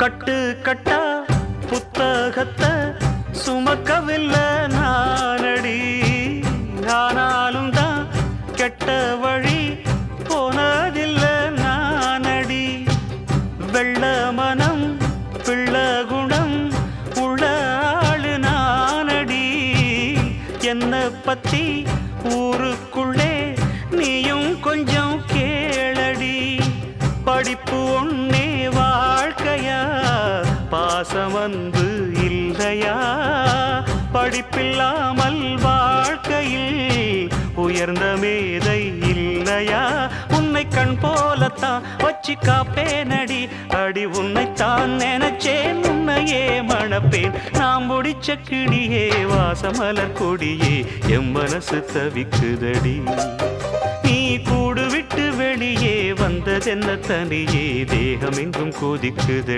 கட்டு கட்டா புத்தகத்தை சுமக்கவில்லை நானடி. ஆனாலும் தான் கெட்ட வழி போனதில்லை நானடி. வெள்ள மனம் பிள்ள குணம் உள்ள ஆளு நானடி. என்ன பத்தி ஊருக்குள்ளே நீயும் கொஞ்சம் கேளடி. படிப்பு ஒன்னே வாழ்க்கையா, பாசம் வந்து இல்லையா? படிப்பில்லாமல் வாழ்க்கையில் உயர்ந்த மேதை இல்லையா? உன்னை கண் போலத்தான் வச்சு காப்பேனடி. அடி உன்னைத்தான் நினைச்சேன், உன்னையே மணப்பேன். நாம் முடிச்ச கிளியே வாசமலர் கொடியே, எம் மனசு தவிக்குதடி. நீ கூடு விட்டு வெளியே வந்ததென்ன தனியே, தேகம் எங்கும் கொதிக்குது.